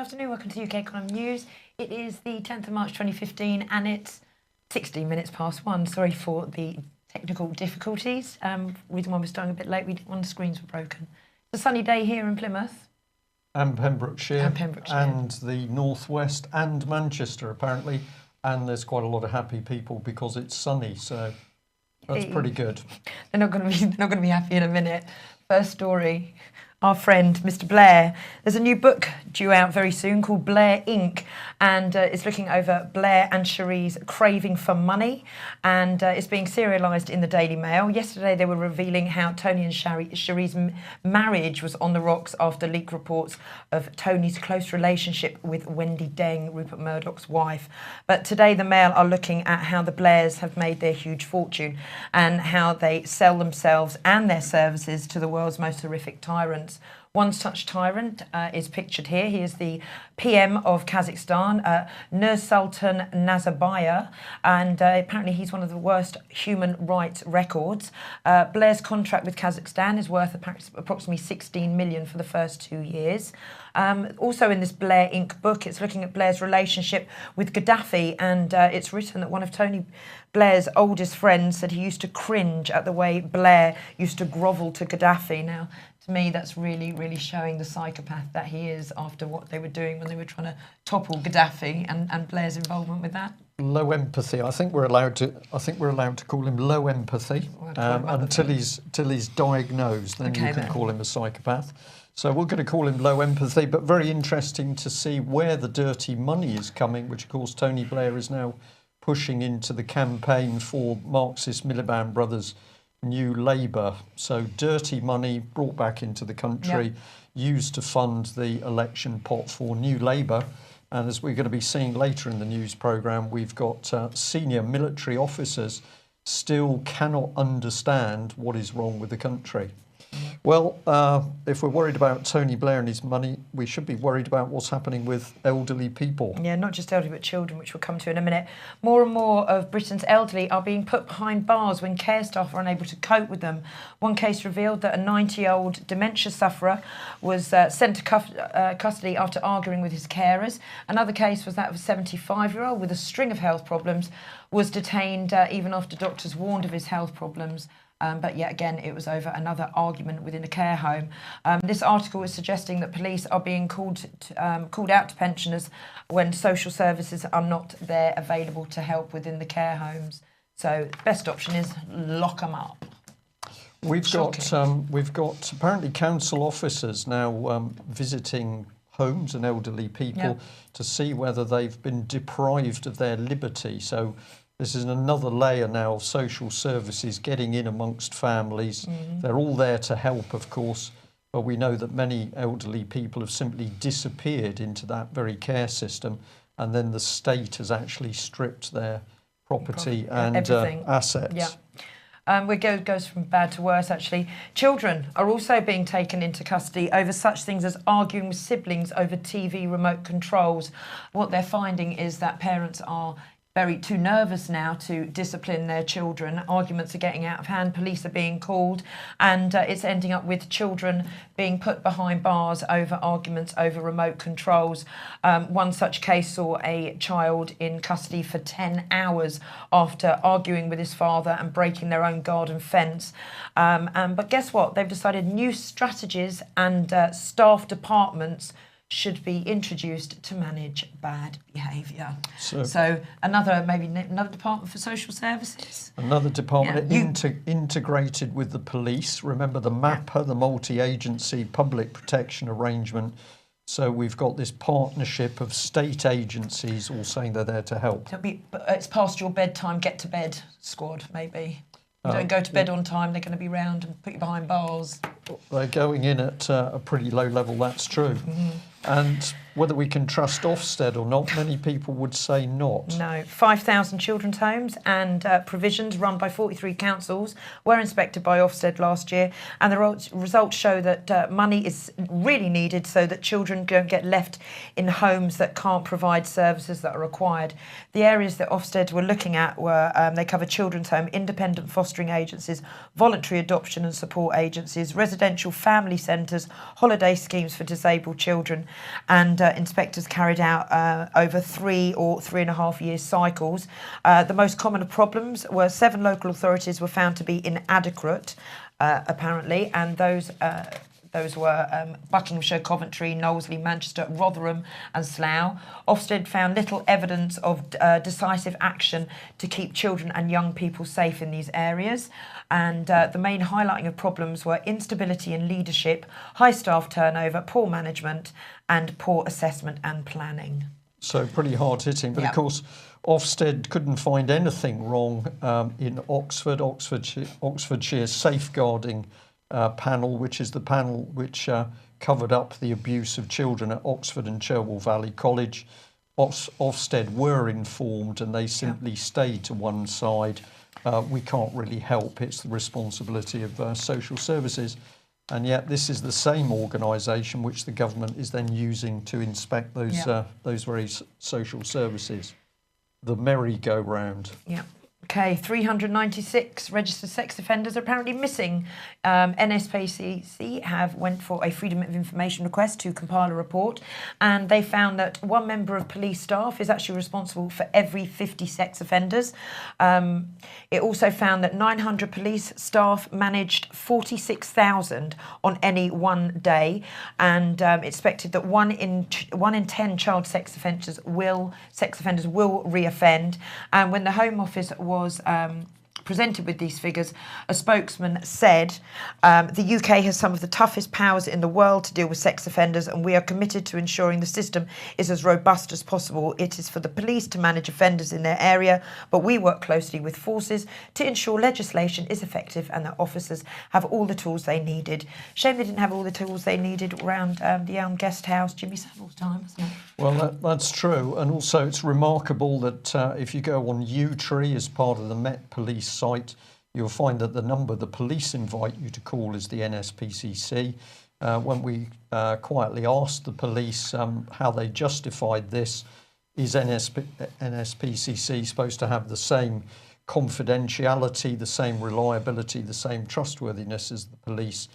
afternoon, welcome to UK Economic News. It is the 10th of March 2015 and it's 16 minutes past 1. Sorry for the technical difficulties. Reason why we're starting a bit late, one of the screens were broken. It's a sunny day here in Plymouth. And Pembrokeshire. And the North West and Manchester apparently. And there's quite a lot of happy people because it's sunny, so that's pretty good. They're not going to be happy in a minute. First story. Our friend, Mr. Blair. There's a new book due out very soon called Blair Inc. And it's looking over Blair and Cherie's craving for money. And it's being serialised in the Daily Mail. Yesterday they were revealing how Tony and Cherie's marriage was on the rocks after leaked reports of Tony's close relationship with Wendy Deng, Rupert Murdoch's wife. But today the Mail are looking at how the Blairs have made their huge fortune and how they sell themselves and their services to the world's most horrific tyrants. One such tyrant is pictured here. He is the PM of Kazakhstan, Nursultan Nazarbayev, and apparently he's one of the worst human rights records. Blair's contract with Kazakhstan is worth approximately 16 million for the first 2 years. Also in this Blair Inc. book, it's looking at Blair's relationship with Gaddafi, and it's written that one of Tony Blair's oldest friends said he used to cringe at the way Blair used to grovel to Gaddafi. Now, to me, that's really, really showing the psychopath that he is after what they were doing when they were trying to topple Gaddafi and Blair's involvement with that. Low empathy. I think we're allowed to call him low empathy until he's diagnosed. Then you can call him a psychopath. So we're going to call him low empathy, but very interesting to see where the dirty money is coming, which of course Tony Blair is now pushing into the campaign for Marxist Miliband Brothers' New Labour. So dirty money brought back into the country, used to fund the election pot for New Labour. And as we're going to be seeing later in the news programme, we've got senior military officers still cannot understand what is wrong with the country. Well, if we're worried about Tony Blair and his money, we should be worried about what's happening with elderly people. Yeah, not just elderly, but children, which we'll come to in a minute. More and more of Britain's elderly are being put behind bars when care staff are unable to cope with them. One case revealed that a 90-year-old dementia sufferer was sent to custody after arguing with his carers. Another case was that of a 75-year-old with a string of health problems was detained even after doctors warned of his health problems. But yet again, it was over another argument within a care home. This article is suggesting that police are being called out to pensioners when social services are not there available to help within the care homes. So the best option is lock them up. We've got apparently council officers now visiting homes and elderly people to see whether they've been deprived of their liberty. So this is another layer now of social services getting in amongst families. They're all there to help, of course, but we know that many elderly people have simply disappeared into that very care system, and then the state has actually stripped their property and assets. It goes from bad to worse, actually. Children are also being taken into custody over such things as arguing with siblings over TV remote controls. What they're finding is that parents are too nervous now to discipline their children. Arguments are getting out of hand, police are being called, and it's ending up with children being put behind bars over arguments over remote controls. One such case saw a child in custody for 10 hours after arguing with his father and breaking their own garden fence. But guess what? They've decided new strategies and staff departments should be introduced to manage bad behaviour. So another department for social services. Another department integrated with the police. Remember the MAPA, the multi-agency public protection arrangement. So we've got this partnership of state agencies all saying they're there to help. It's past your bedtime, get to bed squad, maybe. You don't go to bed on time, they're going to be round and put you behind bars. They're going in at a pretty low level, that's true. And whether we can trust Ofsted or not, many people would say not. No. 5,000 children's homes and provisions run by 43 councils were inspected by Ofsted last year, and the results show that money is really needed so that children don't get left in homes that can't provide services that are required. The areas that Ofsted were looking at were, they cover children's home, independent fostering agencies, voluntary adoption and support agencies, residential family centres, holiday schemes for disabled children, and inspectors carried out over 3 or 3.5 year cycles. The most common of problems were 7 local authorities were found to be inadequate, apparently, and those were Buckinghamshire, Coventry, Knowsley, Manchester, Rotherham and Slough. Ofsted found little evidence of decisive action to keep children and young people safe in these areas. And the main highlighting of problems were instability in leadership, high staff turnover, poor management and poor assessment and planning. So pretty hard hitting, but of course Ofsted couldn't find anything wrong in Oxfordshire's safeguarding panel, which is the panel which covered up the abuse of children at Oxford and Cherwell Valley College. Ofsted were informed and they simply stayed to one side. We can't really help, it's the responsibility of social services. And yet this is the same organisation which the government is then using to inspect those very social services. The merry-go-round. Yeah. Okay, 396 registered sex offenders are apparently missing. NSPCC went for a Freedom of Information request to compile a report, and they found that one member of police staff is actually responsible for every 50 sex offenders. It also found that 900 police staff managed 46,000 on any one day, and expected that 1 in 10 child sex offenders will reoffend. And when the Home Office was presented with these figures, a spokesman said, the UK has some of the toughest powers in the world to deal with sex offenders, and we are committed to ensuring the system is as robust as possible. It is for the police to manage offenders in their area, but we work closely with forces to ensure legislation is effective and that officers have all the tools they needed. Shame they didn't have all the tools they needed around the Elm Guest House, Jimmy Savile's time, isn't it? Well, that's true. And also it's remarkable that if you go on U-Tree as part of the Met Police site, you'll find that the number the police invite you to call is the NSPCC. When we quietly asked the police how they justified this, is NSPCC supposed to have the same confidentiality, the same reliability, the same trustworthiness as the police?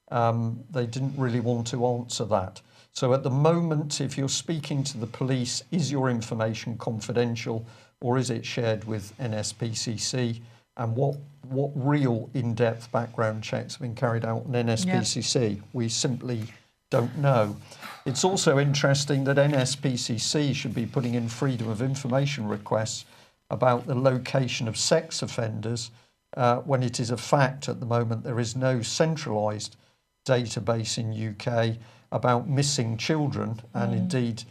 They didn't really want to answer that. So at the moment, if you're speaking to the police, is your information confidential or is it shared with NSPCC? And what real in-depth background checks have been carried out on NSPCC? Yeah. We simply don't know. It's also interesting that NSPCC should be putting in Freedom of Information requests about the location of sex offenders when it is a fact at the moment there is no centralised database in UK about missing children and indeed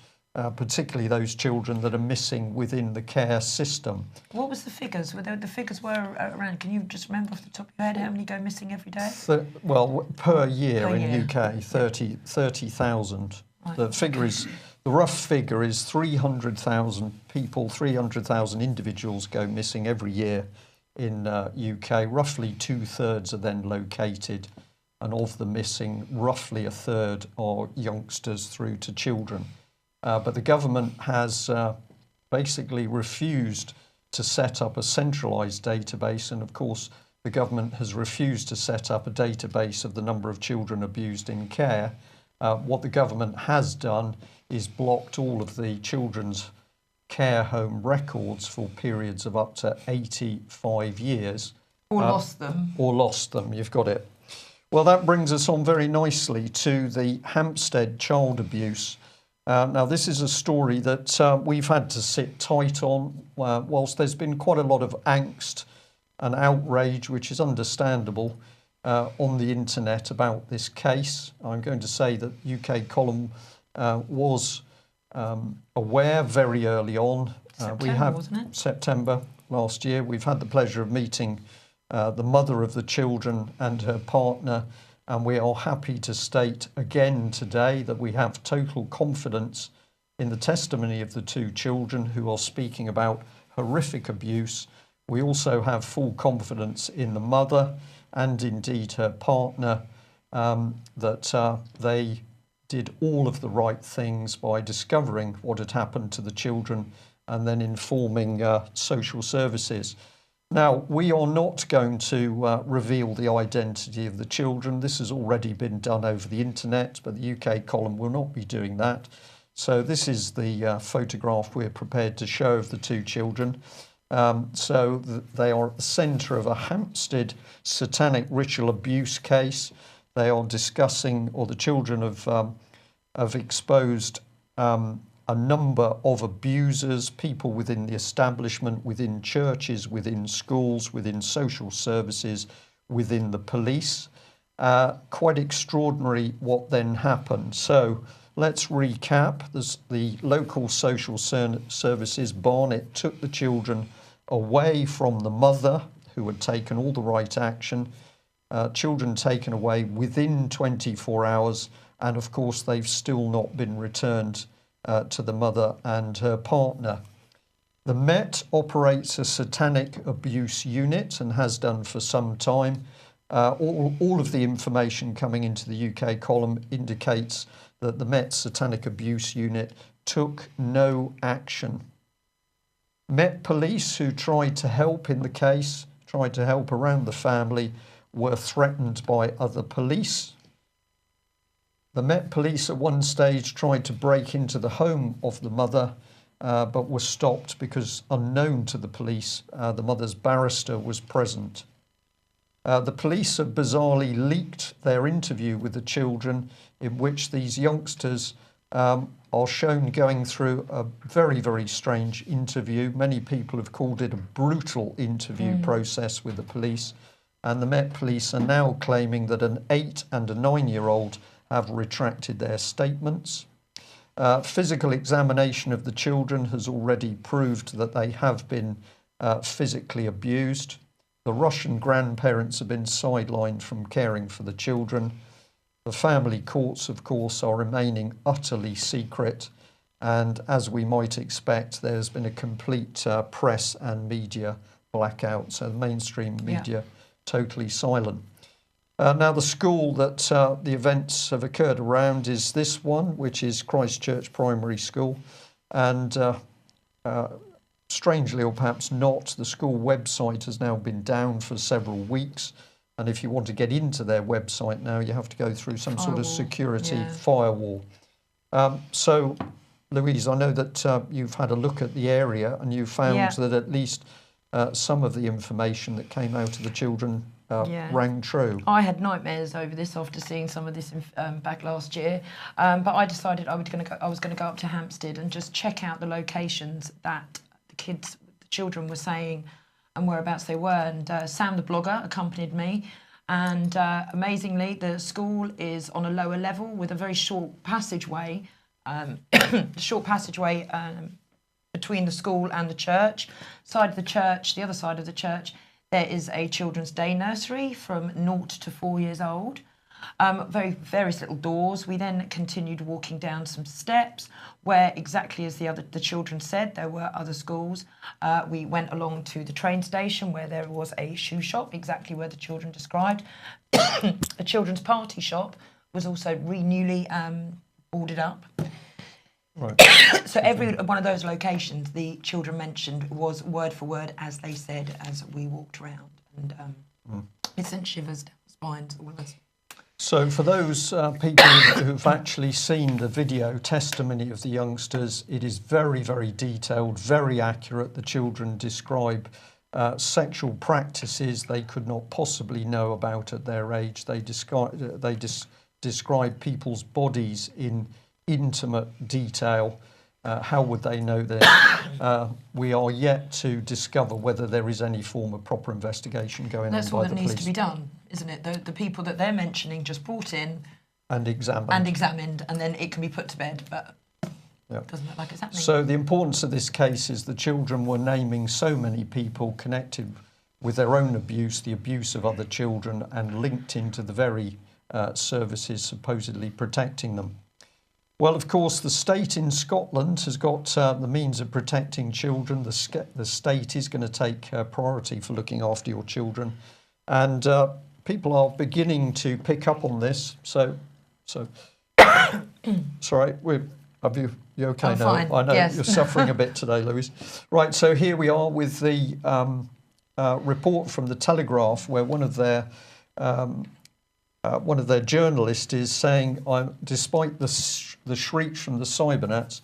particularly those children that are missing within the care system. What was the figures? The figures were around, can you just remember off the top of your head how many go missing every day? Well, per year in UK, 30,000. Right. The rough figure is 300,000 people, 300,000 individuals go missing every year in UK. Roughly 2/3 are then located, and of the missing, roughly 1/3 are youngsters through to children. But the government has basically refused to set up a centralised database, and of course the government has refused to set up a database of the number of children abused in care. What the government has done is blocked all of the children's care home records for periods of up to 85 years. Or lost them. Or lost them, you've got it. Well, that brings us on very nicely to the Hampstead child abuse. Now, this is a story that we've had to sit tight on, whilst there's been quite a lot of angst and outrage, which is understandable, on the internet about this case. I'm going to say that UK Column was aware very early on. September last year. We've had the pleasure of meeting the mother of the children and her partner, and we are happy to state again today that we have total confidence in the testimony of the two children who are speaking about horrific abuse. We also have full confidence in the mother and indeed her partner that they did all of the right things by discovering what had happened to the children and then informing social services. Now, we are not going to reveal the identity of the children. This has already been done over the internet, but the UK column will not be doing that. So this is the photograph we're prepared to show of the two children. They are at the centre of a Hampstead satanic ritual abuse case. They are discussing, or the children have exposed a number of abusers, people within the establishment, within churches, within schools, within social services, within the police. Quite extraordinary what then happened. So let's recap. The local social services, Barnet, took the children away from the mother, who had taken all the right action. Children taken away within 24 hours, and of course they've still not been returned to the mother and her partner. The Met operates a satanic abuse unit and has done for some time. All of the information coming into the UK column indicates that the Met Satanic Abuse Unit took no action. Met Police, who tried to help in the case, tried to help around the family, were threatened by other police. The Met Police at one stage tried to break into the home of the mother, but were stopped because, unknown to the police, the mother's barrister was present. The police have bizarrely leaked their interview with the children, in which these youngsters are shown going through a very, very strange interview. Many people have called it a brutal interview process with the police, and the Met Police are now claiming that an 8 and a 9-year-old have retracted their statements. Physical examination of the children has already proved that they have been physically abused. The Russian grandparents have been sidelined from caring for the children. The family courts, of course, are remaining utterly secret. And as we might expect, there's been a complete press and media blackout. So the mainstream media totally silent. Now, the school that the events have occurred around is this one, which is Christchurch Primary School. And strangely, or perhaps not, the school website has now been down for several weeks. And if you want to get into their website now, you have to go through some sort of security firewall. So, Louise, I know that you've had a look at the area and you found that at least some of the information that came out of the children rang true. I had nightmares over this after seeing some of this back last year, but I decided I was going to go up to Hampstead and just check out the locations that the children were saying and whereabouts they were. And Sam the blogger accompanied me, and amazingly the school is on a lower level with a very short passageway, between the school and the church. The other side of the church, there is a children's day nursery from 0 to 4 years old. Various little doors. We then continued walking down some steps where, exactly as the children said, there were other schools. We went along to the train station where there was a shoe shop, exactly where the children described. A children's party shop was also newly boarded up. Right. So every one of those locations the children mentioned was word for word as they said as we walked around, and it sent shivers down the spines, all of us. So for those people who've actually seen the video testimony of the youngsters, it is very, very detailed, very accurate. The children describe sexual practices they could not possibly know about at their age. They describe people's bodies in intimate detail. How would they know this? We are yet to discover whether there is any form of proper investigation going on by the police. That's what needs to be done, isn't it? The people that they're mentioning just brought in and examined, and then it can be put to bed, but it doesn't look like it's happening. So the importance of this case is the children were naming so many people connected with their own abuse, the abuse of other children, and linked into the very services supposedly protecting them. Well, of course, the state in Scotland has got the means of protecting children. The state is going to take priority for looking after your children. And people are beginning to pick up on this. So sorry, you okay now? Fine. I know yes. You're suffering a bit today, Louise. Right, so here we are with the report from the Telegraph where one of their journalists is saying, despite the shrieks from the cybernets,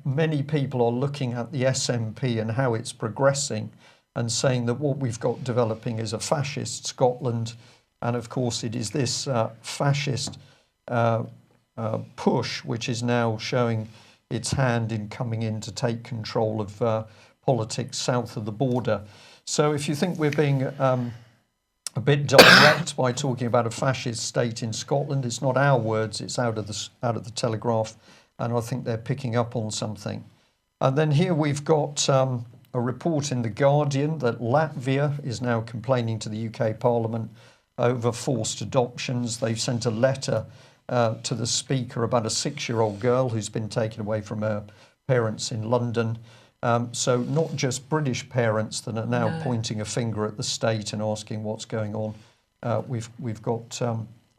many people are looking at the SNP and how it's progressing and saying that what we've got developing is a fascist Scotland. And of course, it is this fascist push which is now showing its hand in coming in to take control of politics south of the border. So if you think we're being a bit direct by talking about a fascist state in Scotland, it's not our words, it's out of the Telegraph, and I think they're picking up on something. And then here we've got a report in The Guardian that Latvia is now complaining to the UK Parliament over forced adoptions. They've sent a letter to the Speaker about a 6-year-old girl who's been taken away from her parents in London. So not just British parents that are now pointing a finger at the state and asking what's going on. We've got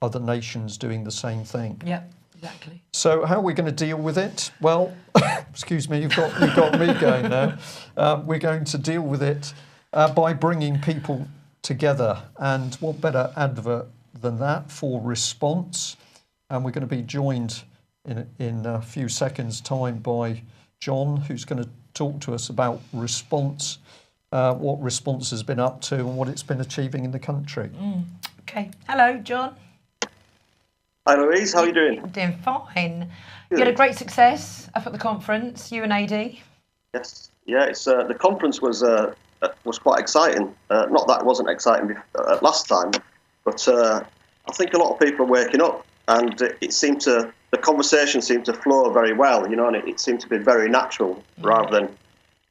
other nations doing the same thing. Yeah, exactly. So how are we going to deal with it? Well, excuse me, you've got me going now. We're going to deal with it by bringing people together. And what better advert than that for Response? And we're going to be joined in a few seconds' time by John, who's going to talk to us about Response, what Response has been up to and what it's been achieving in the country. Okay. Hello, John. Hi, Louise. How are you doing? I'm doing fine. Good. You had a great success up at the conference, you and AD. Yes. Yeah. It's the conference was quite exciting. Not that it wasn't exciting last time, but I think a lot of people are waking up, and the conversation seemed to flow very well, you know, and it seemed to be very natural rather than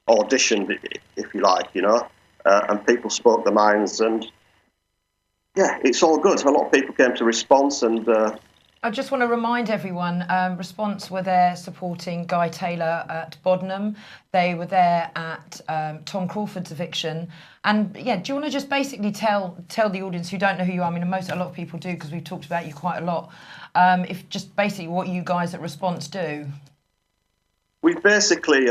auditioned, if you like, you know, and people spoke their minds, and yeah, it's all good. A lot of people came to Response, and I just want to remind everyone, Response were there supporting Guy Taylor at Bodnam. They were there at Tom Crawford's eviction. And yeah, do you want to just basically tell the audience who don't know who you are? I mean, a lot of people do because we've talked about you quite a lot. If just basically what you guys at Response do. We basically,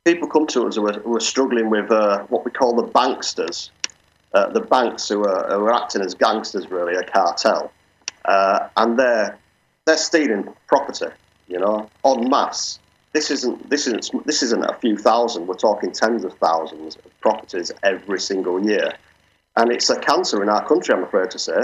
people come to us who are struggling with what we call the banksters, the banks who are acting as gangsters, really, a cartel. And they're stealing property, you know, en masse. This isn't a few thousand. We're talking tens of thousands of properties every single year, and it's a cancer in our country, I'm afraid to say.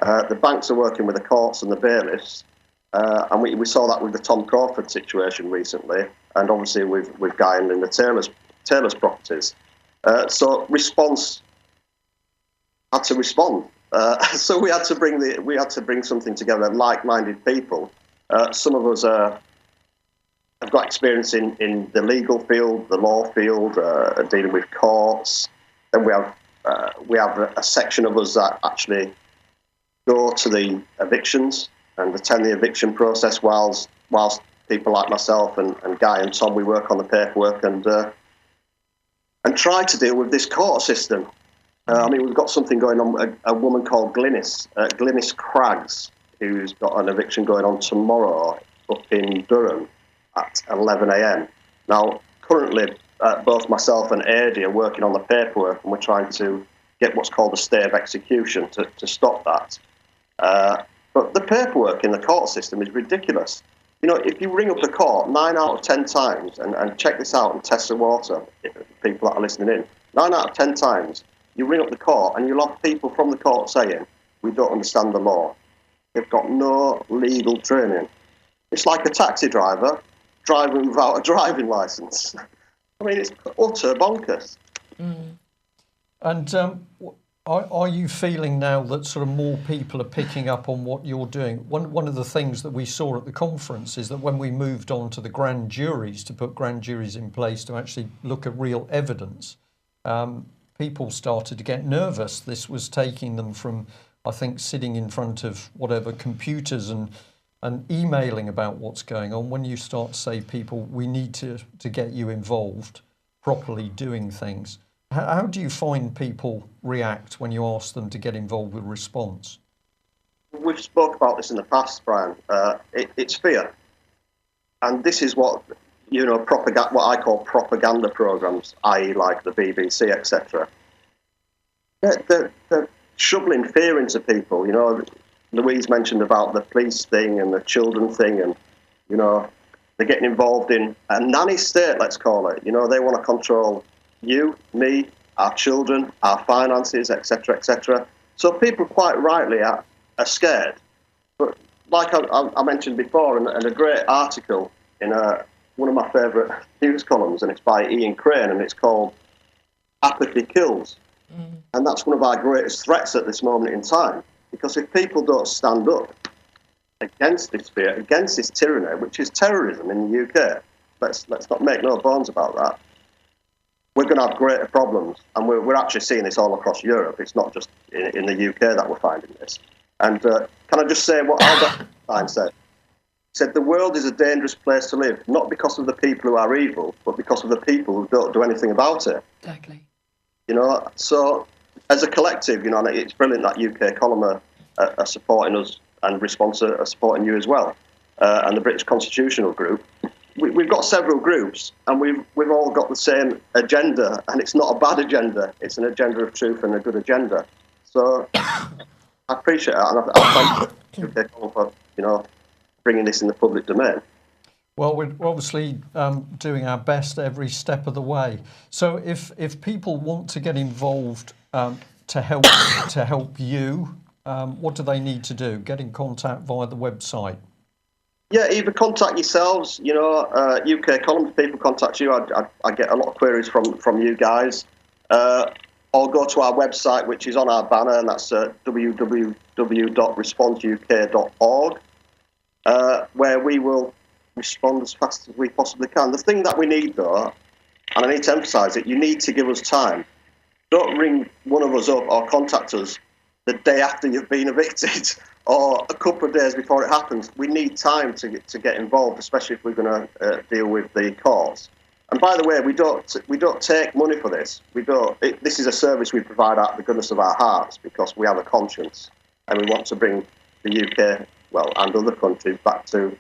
The banks are working with the courts and the bailiffs, and we saw that with the Tom Crawford situation recently, and obviously with Guy and Linda Taylor's properties. So Response had to respond. So we had to bring something together, like-minded people. Some of us have got experience in the legal field, the law field, dealing with courts. Then we have a section of us that actually go to the evictions and attend the eviction process, whilst people like myself and Guy and Tom, we work on the paperwork and try to deal with this court system. I mean, we've got something going on, a woman called Glynis Craggs, who's got an eviction going on tomorrow up in Durham at 11 a.m. Now, currently, both myself and Adi are working on the paperwork, and we're trying to get what's called a stay of execution to stop that. But the paperwork in the court system is ridiculous. You know, if you ring up the court 9 out of 10 times, and check this out and test the water, people that are listening in, 9 out of 10 times, you ring up the court and you'll have people from the court saying, we don't understand the law. They've got no legal training. It's like a taxi driver driving without a driving licence. I mean, it's utter bonkers. And are you feeling now that sort of more people are picking up on what you're doing? One of the things that we saw at the conference is that when we moved on to the grand juries, to put grand juries in place to actually look at real evidence, people started to get nervous. This was taking them from, I think, sitting in front of whatever computers and emailing about what's going on. When you start to say, people, we need to get you involved, properly doing things. How do you find people react when you ask them to get involved with Response? We've spoke about this in the past, Brian. It's fear. And this is what, you know, what I call propaganda programs, i.e. like the BBC, etc. they're shoveling fear into people. You know, Louise mentioned about the police thing and the children thing, and you know, they're getting involved in a nanny state, let's call it. You know, they want to control you, me, our children, our finances, etc., etc. So people quite rightly are scared. But like I mentioned before, and a great article in one of my favourite news columns, and it's by Ian Crane, and it's called Apathy Kills. And that's one of our greatest threats at this moment in time. Because if people don't stand up against this fear, against this tyranny, which is terrorism in the UK, let's not make no bones about that, we're going to have greater problems. And we're actually seeing this all across Europe. It's not just in the UK that we're finding this. And can I just say what Albert Einstein said? He said, the world is a dangerous place to live, not because of the people who are evil, but because of the people who don't do anything about it. Exactly. You know, so as a collective, you know, and it's brilliant that UK Column are supporting us, and Response are supporting you as well, and the British Constitutional Group. We've got several groups, and we've all got the same agenda, and it's not a bad agenda. It's an agenda of truth and a good agenda. So I appreciate it, and I thank UK Column for, you know, bringing this in the public domain. Well, we're obviously doing our best every step of the way. So if people want to get involved to help you, what do they need to do? Get in contact via the website. Yeah, either contact yourselves, you know, UK Column, if people contact you, I get a lot of queries from you guys, or go to our website, which is on our banner, and that's www.responseuk.org, where we will respond as fast as we possibly can. The thing that we need, though, and I need to emphasise it, you need to give us time. Don't ring one of us up or contact us the day after you've been evicted or a couple of days before it happens. We need time to get involved, especially if we're going to deal with the cause. And by the way, we don't take money for this. This is a service we provide out of the goodness of our hearts because we have a conscience and we want to bring the UK, well, and other countries back to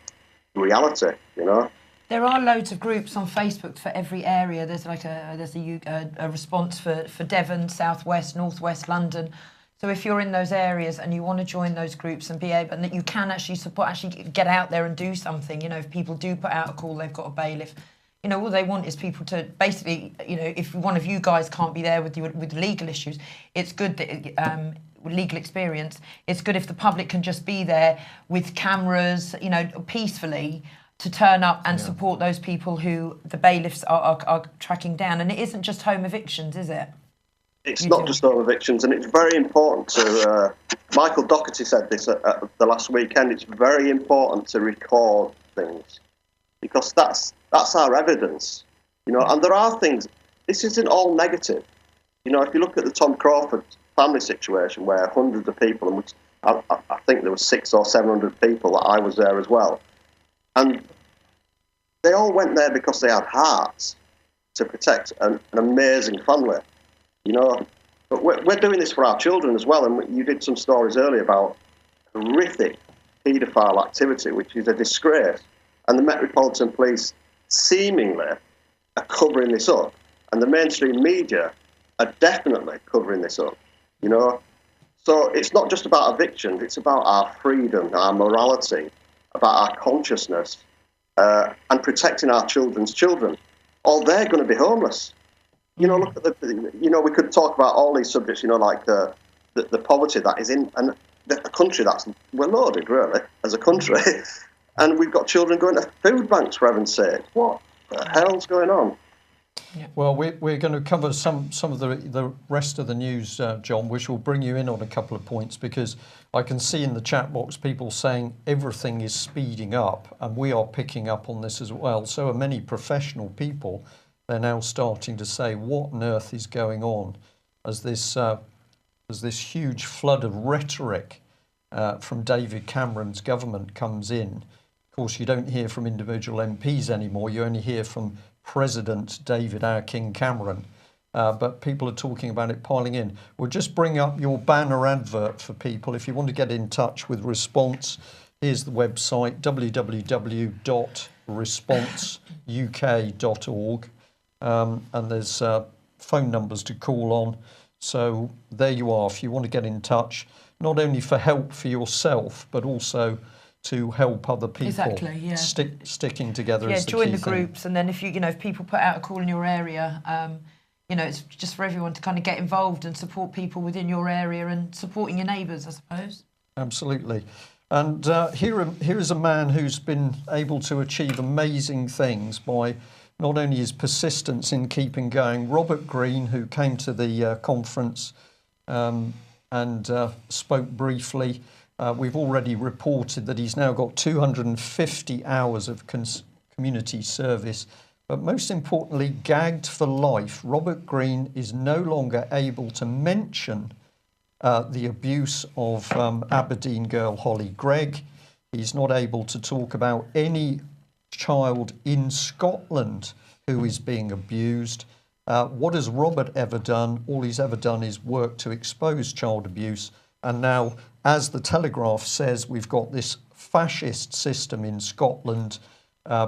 reality, you know. There are loads of groups on Facebook for every area. There's like a response for Devon, Southwest, Northwest London. So if you're in those areas and you want to join those groups and be able, and that you can actually support, actually get out there and do something. You know, if people do put out a call, they've got a bailiff. You know, all they want is people to basically, you know, if one of you guys can't be there with legal issues, it's good that legal experience. It's good if the public can just be there with cameras, you know, peacefully, to turn up and support those people who the bailiffs are tracking down. And it isn't just home evictions, is it? It's not just home evictions, and it's very important to... Michael Doherty said this at the last weekend. It's very important to record things because that's our evidence, you know. And there are things... This isn't all negative. You know, if you look at the Tom Crawford family situation where hundreds of people, and I think there were 600 or 700 people that I was there as well, and they all went there because they had hearts to protect an amazing family, you know. But we're doing this for our children as well, and you did some stories earlier about horrific paedophile activity, which is a disgrace, and the Metropolitan Police seemingly are covering this up, and the mainstream media are definitely covering this up, you know. So it's not just about evictions, it's about our freedom, our morality, about our consciousness, and protecting our children's children, or they're going to be homeless. You know, look at you know, we could talk about all these subjects, you know, like the poverty that is in a country we're loaded, really, as a country. And we've got children going to food banks, for heaven's sake. What the hell's going on? Yeah. Well, we're going to cover some of the rest of the news, John, which will bring you in on a couple of points, because I can see in the chat box people saying everything is speeding up, and we are picking up on this as well. So are many professional people. They're now starting to say, what on earth is going on as this huge flood of rhetoric from David Cameron's government comes in. Of course, you don't hear from individual MPs anymore. You only hear from President David Our King Cameron. But people are talking about it piling in. We'll just bring up your banner advert for people. If you want to get in touch with Response, here's the website, www.responseuk.org. And there's phone numbers to call on. So there you are. If you want to get in touch, not only for help for yourself, but also to help other people. Exactly, yeah. Sticking together is the join key the thing. groups, and then if people put out a call in your area, it's just for everyone to kind of get involved and support people within your area and supporting your neighbours, I suppose. Absolutely. And here is a man who's been able to achieve amazing things by not only his persistence in keeping going. Robert Greene, who came to the conference and spoke briefly, we've already reported that he's now got 250 hours of community service. But most importantly, gagged for life. Robert Greene is no longer able to mention the abuse of Aberdeen girl Holly Gregg. He's not able to talk about any child in Scotland who is being abused. What has Robert ever done? All he's ever done is work to expose child abuse. And now, as the Telegraph says, we've got this fascist system in Scotland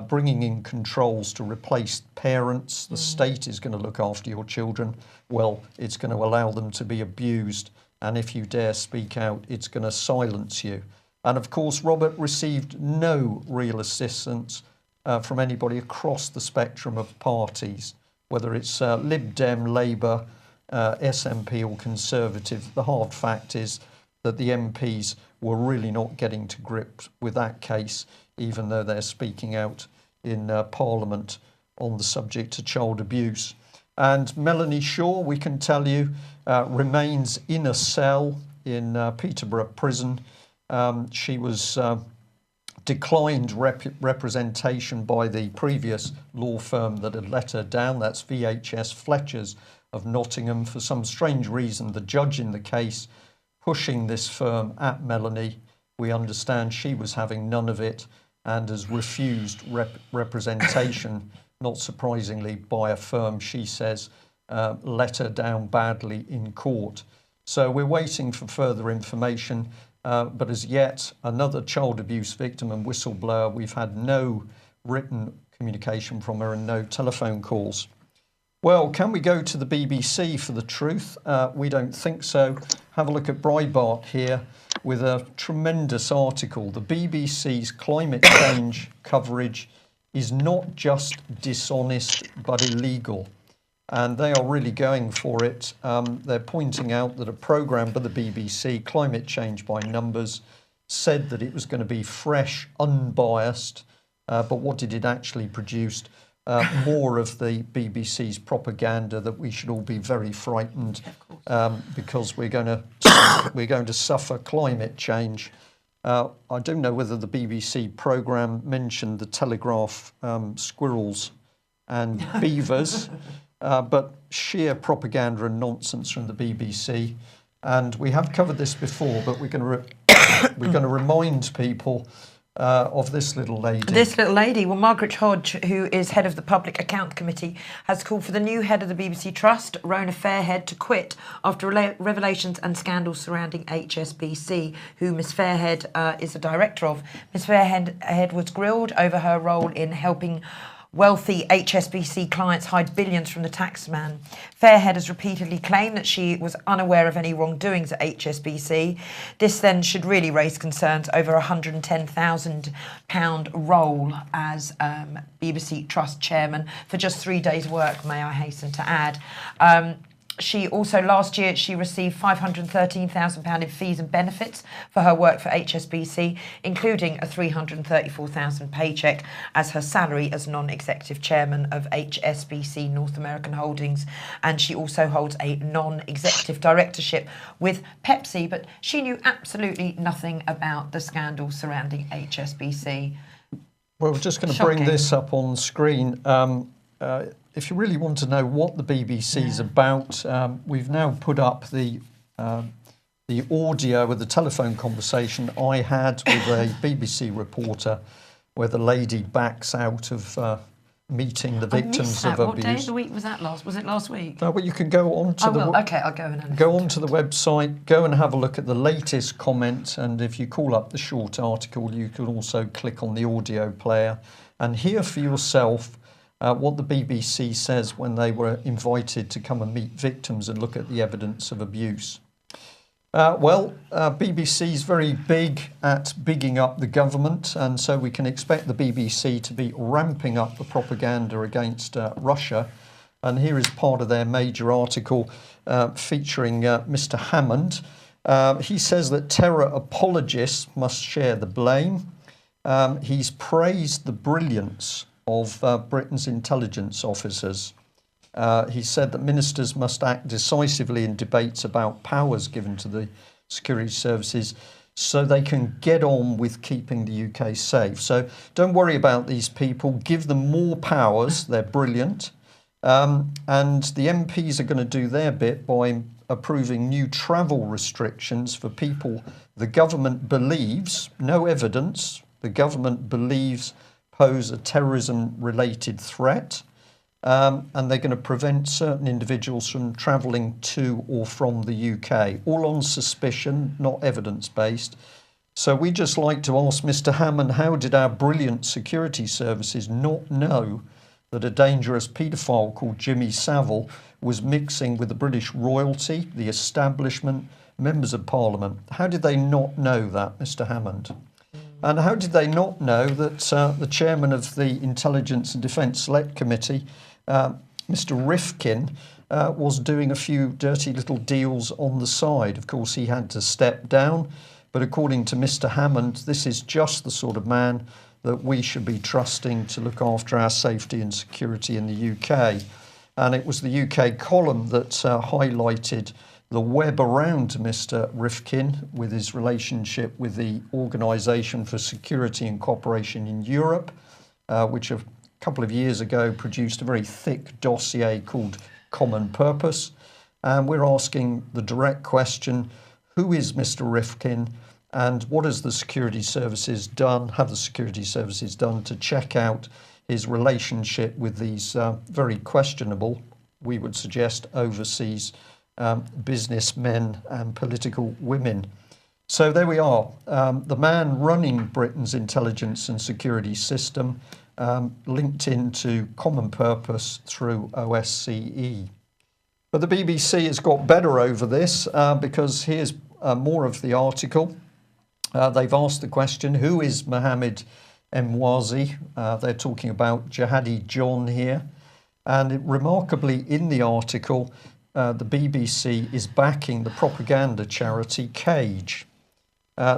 bringing in controls to replace parents. The state is going to look after your children. Well, it's going to allow them to be abused. And if you dare speak out, it's going to silence you. And of course, Robert received no real assistance from anybody across the spectrum of parties, whether it's Lib Dem, Labour, SNP or Conservative. The hard fact is that the MPs were really not getting to grips with that case, even though they're speaking out in Parliament on the subject of child abuse. And Melanie Shaw, we can tell you, remains in a cell in Peterborough Prison. She was declined representation by the previous law firm that had let her down. That's VHS Fletchers of Nottingham. For some strange reason, the judge in the case pushing this firm at Melanie. We understand she was having none of it and has refused representation, not surprisingly, by a firm she says let her down badly in court. So we're waiting for further information, but as yet another child abuse victim and whistleblower. We've had no written communication from her and no telephone calls. Well, can we go to the BBC for the truth? We don't think so. Have a look at Breitbart here with a tremendous article. The BBC's climate change coverage is not just dishonest but illegal. And they are really going for it. They're pointing out that a programme by the BBC, Climate Change by Numbers, said that it was going to be fresh, unbiased, but what did it actually produce? More of the BBC's propaganda that we should all be very frightened because we're going to suffer climate change. I don't know whether the BBC programme mentioned the Telegraph squirrels and beavers, but sheer propaganda and nonsense from the BBC. And we have covered this before, but we're going to remind people of this little lady. This little lady, well, Margaret Hodge, who is head of the Public Account Committee, has called for the new head of the BBC Trust, Rona Fairhead, to quit after revelations and scandals surrounding HSBC, who Miss Fairhead is a director of. Miss Fairhead was grilled over her role in helping wealthy HSBC clients hide billions from the taxman. Fairhead has repeatedly claimed that she was unaware of any wrongdoings at HSBC. This then should really raise concerns over a £110,000 role as BBC Trust chairman for just 3 days' work, may I hasten to add. She also, last year, she received £513,000 in fees and benefits for her work for HSBC, including a £334,000 paycheck as her salary as non-executive chairman of HSBC North American Holdings. And she also holds a non-executive directorship with Pepsi, but she knew absolutely nothing about the scandal surrounding HSBC. Well, we're just going to bring this up on screen. If you really want to know what the BBC is about, we've now put up the audio with the telephone conversation I had with a BBC reporter where the lady backs out of meeting the victims of abuse. What day of the week was that last? Was it last week? No, but you can go on to Okay, I'll go and go onto the website, go and have a look at the latest comment, and if you call up the short article, you can also click on the audio player and hear for yourself what the BBC says when they were invited to come and meet victims and look at the evidence of abuse. BBC is very big at bigging up the government, and so we can expect the BBC to be ramping up the propaganda against Russia. And here is part of their major article featuring Mr. Hammond. He says that terror apologists must share the blame. He's praised the brilliance of Britain's intelligence officers. He said that ministers must act decisively in debates about powers given to the security services so they can get on with keeping the UK safe. So don't worry about these people. Give them more powers. They're brilliant. And the MPs are going to do their bit by approving new travel restrictions for people the government believes, no evidence, the government believes pose a terrorism-related threat. And they're going to prevent certain individuals from travelling to or from the UK, all on suspicion, not evidence-based. So we just like to ask Mr. Hammond, how did our brilliant security services not know that a dangerous paedophile called Jimmy Savile was mixing with the British royalty, the establishment, members of Parliament? How did they not know that, Mr. Hammond? And how did they not know that the chairman of the Intelligence and Defence Select Committee, Mr. Rifkin, was doing a few dirty little deals on the side? Of course, he had to step down, but according to Mr. Hammond, this is just the sort of man that we should be trusting to look after our safety and security in the UK. And it was the UK column that highlighted the web around Mr. Rifkin with his relationship with the Organisation for Security and Cooperation in Europe, which a couple of years ago produced a very thick dossier called Common Purpose. And we're asking the direct question, who is Mr. Rifkin and what has the security services done, have the security services done to check out his relationship with these very questionable, we would suggest, overseas businessmen and political women. So there we are. The man running Britain's intelligence and security system linked into Common Purpose through OSCE. But the BBC has got better over this because here's more of the article. They've asked the question, who is Mohammed Emwazi? They're talking about Jihadi John here. And remarkably, in the article, the BBC is backing the propaganda charity Cage.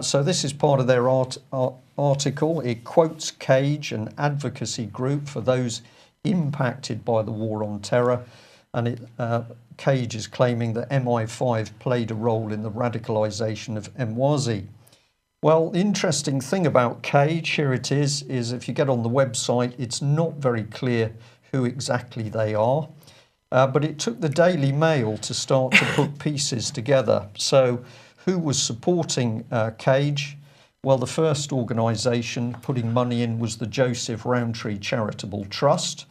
So this is part of their article. It quotes Cage, an advocacy group for those impacted by the war on terror. And Cage is claiming that MI5 played a role in the radicalisation of Emwazi. Well, the interesting thing about Cage, here it is if you get on the website, it's not very clear who exactly they are. But it took the Daily Mail to start to put pieces together. So who was supporting Cage? Well, the first organisation putting money in was the Joseph Rowntree Charitable Trust,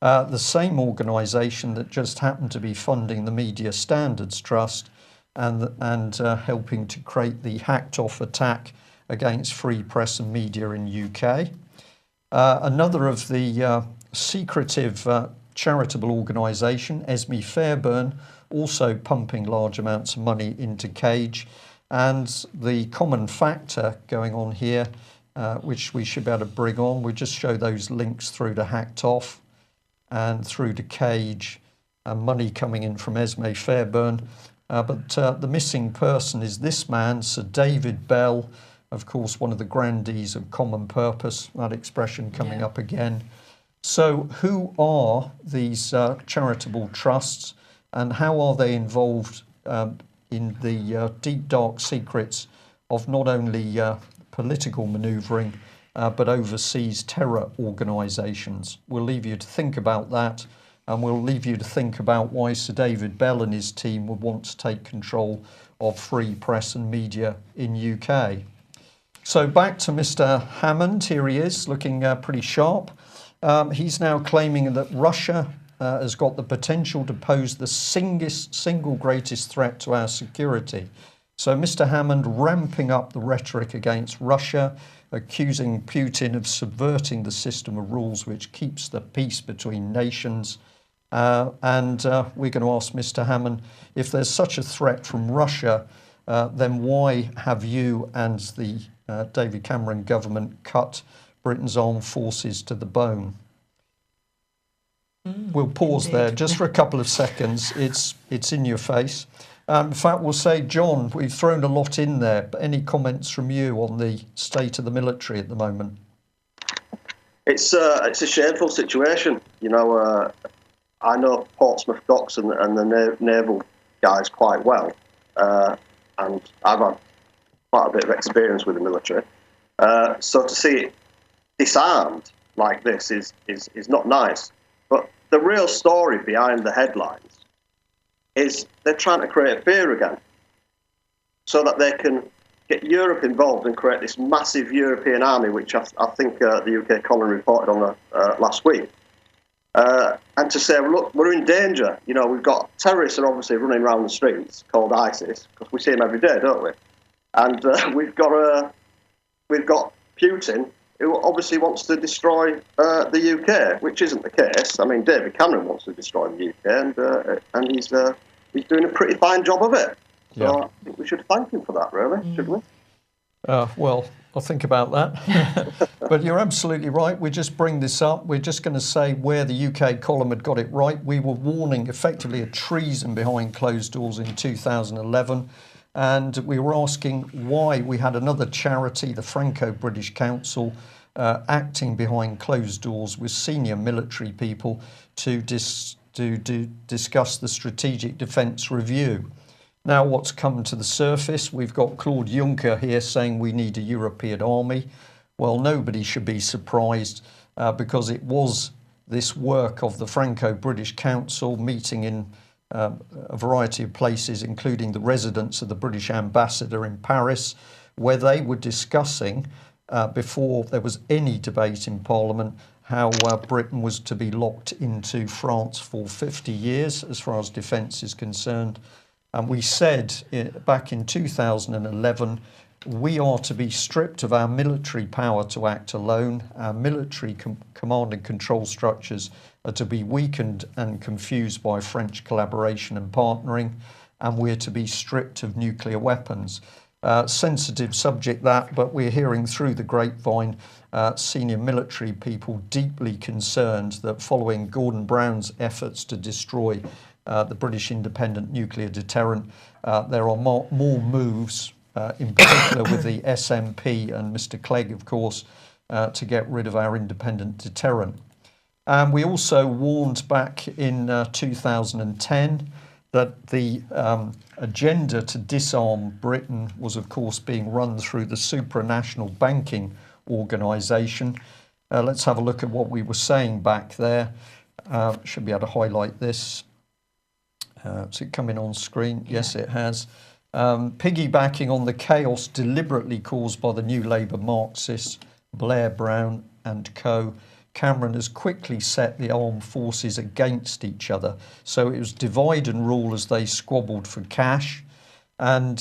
the same organisation that just happened to be funding the Media Standards Trust and helping to create the hacked-off attack against free press and media in UK. Another of the secretive charitable organisation, Esme Fairburn, also pumping large amounts of money into Cage. And the common factor going on here, which we should be able to bring on, we just show those links through to Hacked Off and through to Cage, and money coming in from Esme Fairburn. But the missing person is this man, Sir David Bell, of course, one of the grandees of Common Purpose, that expression coming up again. So who are these charitable trusts and how are they involved in the deep, dark secrets of not only political manoeuvring, but overseas terror organisations? We'll leave you to think about that, and we'll leave you to think about why Sir David Bell and his team would want to take control of free press and media in UK. So back to Mr. Hammond, here he is, looking pretty sharp. He's now claiming that Russia has got the potential to pose the single greatest threat to our security. So Mr. Hammond ramping up the rhetoric against Russia, accusing Putin of subverting the system of rules which keeps the peace between nations. And we're going to ask Mr. Hammond, if there's such a threat from Russia, then why have you and the David Cameron government cut Britain's armed forces to the bone? We'll pause there just for a couple of seconds. It's in your face. In fact, we'll say, John, we've thrown a lot in there, but any comments from you on the state of the military at the moment? It's a shameful situation. You know, I know Portsmouth Docks and the naval guys quite well, and I've had quite a bit of experience with the military. So to see it disarmed like this is not nice. But the real story behind the headlines is they're trying to create fear again so that they can get Europe involved and create this massive European army, which I think the UK Colin reported on last week. And to say, look, we're in danger. You know, we've got terrorists are obviously running around the streets called ISIS, because we see them every day, don't we? And we've got Putin, who obviously wants to destroy the UK, which isn't the case. I mean, David Cameron wants to destroy the UK, and he's doing a pretty fine job of it. So yeah. I think we should thank him for that, really, shouldn't we? Well, I'll think about that. But you're absolutely right. We just bring this up. We're just going to say where the UK column had got it right. We were warning effectively of treason behind closed doors in 2011. And we were asking why we had another charity, the Franco-British Council, acting behind closed doors with senior military people to discuss the Strategic Defence Review. Now what's come to the surface, we've got Claude Juncker here saying we need a European army. Well, nobody should be surprised because it was this work of the Franco-British Council meeting in a variety of places, including the residence of the British ambassador in Paris, where they were discussing, before there was any debate in Parliament, how Britain was to be locked into France for 50 years as far as defence is concerned. And we said back in 2011, we are to be stripped of our military power to act alone. Our military command and control structures are to be weakened and confused by French collaboration and partnering, and we're to be stripped of nuclear weapons. Sensitive subject that, but we're hearing through the grapevine senior military people deeply concerned that following Gordon Brown's efforts to destroy the British independent nuclear deterrent, there are more moves, in particular with the SNP and Mr. Clegg, of course, to get rid of our independent deterrent. And we also warned back in 2010 that the agenda to disarm Britain was, of course, being run through the supranational banking organisation. Let's have a look at what we were saying back there. Should be able to highlight this. Is it coming on screen? Yes, it has. Piggybacking on the chaos deliberately caused by the New Labour Marxists, Blair, Brown and co., Cameron has quickly set the armed forces against each other. So it was divide and rule as they squabbled for cash. And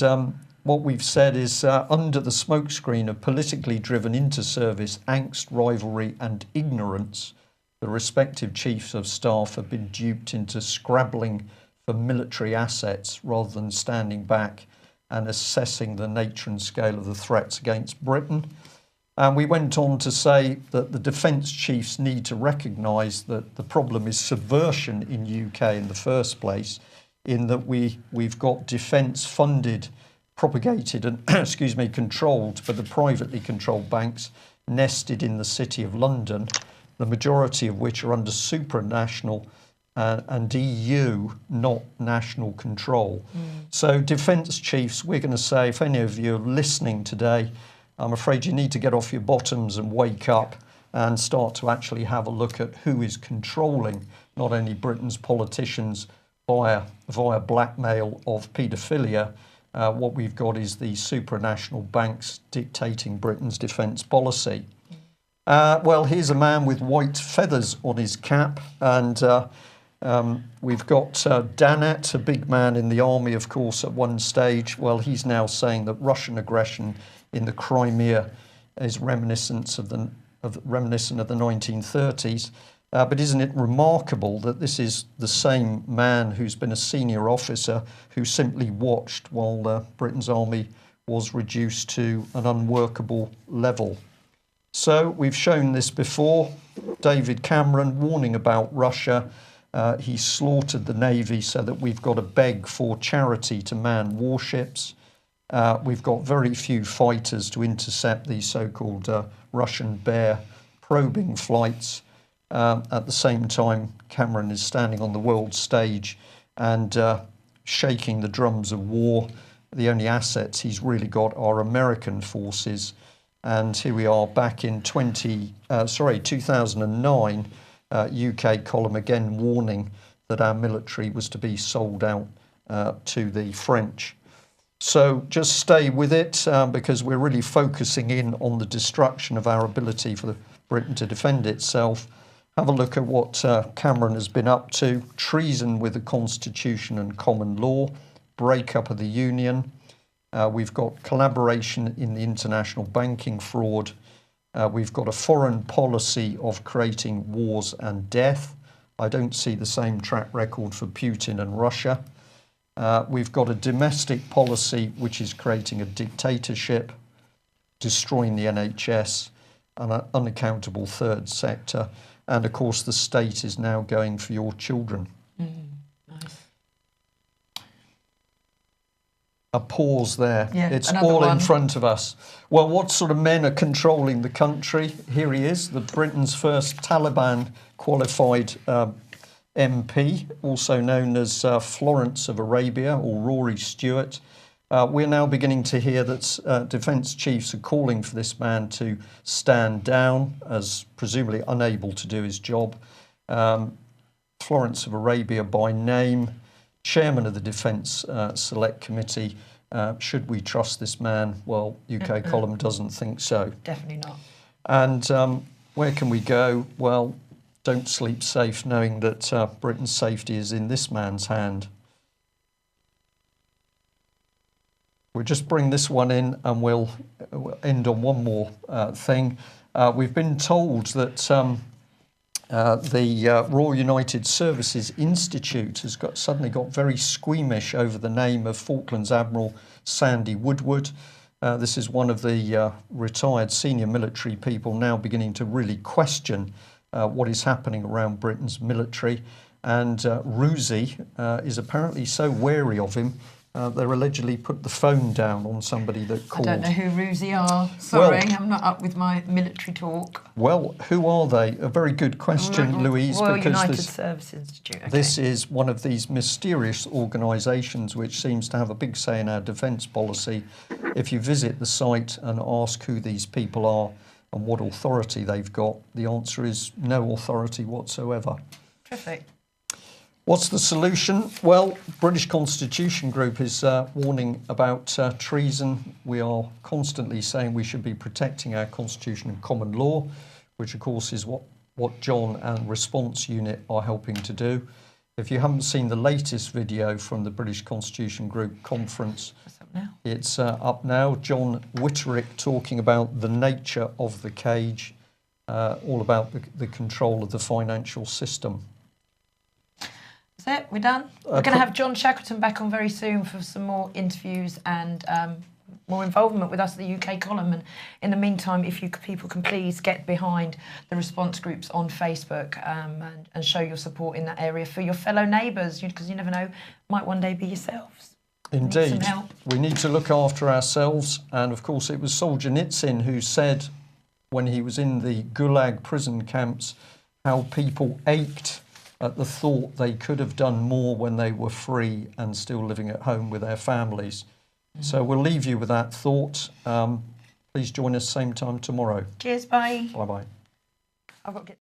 what we've said is under the smokescreen of politically driven inter-service angst, rivalry and ignorance, the respective chiefs of staff have been duped into scrabbling for military assets rather than standing back and assessing the nature and scale of the threats against Britain. And we went on to say that the defence chiefs need to recognise that the problem is subversion in UK in the first place, in that we've got defence funded, propagated and controlled by the privately controlled banks nested in the City of London, the majority of which are under supranational and EU, not national control. So defence chiefs, we're going to say, if any of you are listening today, I'm afraid you need to get off your bottoms and wake up and start to actually have a look at who is controlling not only Britain's politicians via blackmail of paedophilia. What we've got is the supranational banks dictating Britain's defence policy. Well, here's a man with white feathers on his cap, and We've got Danat, a big man in the army, of course, at one stage. Well, he's now saying that Russian aggression in the Crimea is reminiscent of the 1930s. But isn't it remarkable that this is the same man who's been a senior officer who simply watched while Britain's army was reduced to an unworkable level? So we've shown this before. David Cameron warning about Russia. He slaughtered the Navy so that we've got to beg for charity to man warships. We've got very few fighters to intercept these so-called Russian Bear probing flights. At the same time, Cameron is standing on the world stage and shaking the drums of war. The only assets he's really got are American forces. And here we are back in 2009, UK column again warning that our military was to be sold out to the French. So just stay with it because we're really focusing in on the destruction of our ability for Britain to defend itself. Have a look at what Cameron has been up to. Treason with the Constitution and common law, breakup of the Union. We've got collaboration in the international banking fraud. We've got a foreign policy of creating wars and death. I don't see the same track record for Putin and Russia. We've got a domestic policy which is creating a dictatorship, destroying the NHS, an unaccountable third sector. And of course, the state is now going for your children. Nice. A pause there. Yeah, it's all in front of us. Well, what sort of men are controlling the country? Here he is, the Britain's first Taliban qualified MP, also known as Florence of Arabia or Rory Stewart. We're now beginning to hear that defence chiefs are calling for this man to stand down as presumably unable to do his job. Florence of Arabia by name, chairman of the Defence Select Committee. Should we trust this man? Well, UK column doesn't think so. Definitely not. And where can we go? Well, don't sleep safe knowing that Britain's safety is in this man's hand. We'll just bring this one in and we'll end on one more thing. We've been told that the Royal United Services Institute has suddenly got very squeamish over the name of Falklands Admiral Sandy Woodward. This is one of the retired senior military people now beginning to really question what is happening around Britain's military. And Rusi is apparently so wary of him, they're allegedly put the phone down on somebody that called. I don't know who Rusi are. Sorry, well, I'm not up with my military talk. Well, who are they? A very good question, Louise. Royal United Service Institute. Okay. This is one of these mysterious organisations which seems to have a big say in our defence policy. If you visit the site and ask who these people are and what authority they've got, the answer is no authority whatsoever. Terrific. What's the solution? Well, British Constitution Group is warning about treason. We are constantly saying we should be protecting our constitution and common law, which of course is what John and Response Unit are helping to do. If you haven't seen the latest video from the British Constitution Group conference, what's up now? It's up now. John Witterick talking about the nature of the cage, all about the control of the financial system. That's it, we're done. We're going to have John Shackleton back on very soon for some more interviews and more involvement with us at the UK column. And in the meantime, if people can please get behind the response groups on Facebook and show your support in that area for your fellow neighbours, because you never know, might one day be yourselves. Indeed. Need some help. We need to look after ourselves. And of course, it was Solzhenitsyn who said when he was in the Gulag prison camps how people ached at the thought they could have done more when they were free and still living at home with their families. So we'll leave you with that thought. Please join us same time tomorrow. Cheers, bye. Bye-bye. I've got to get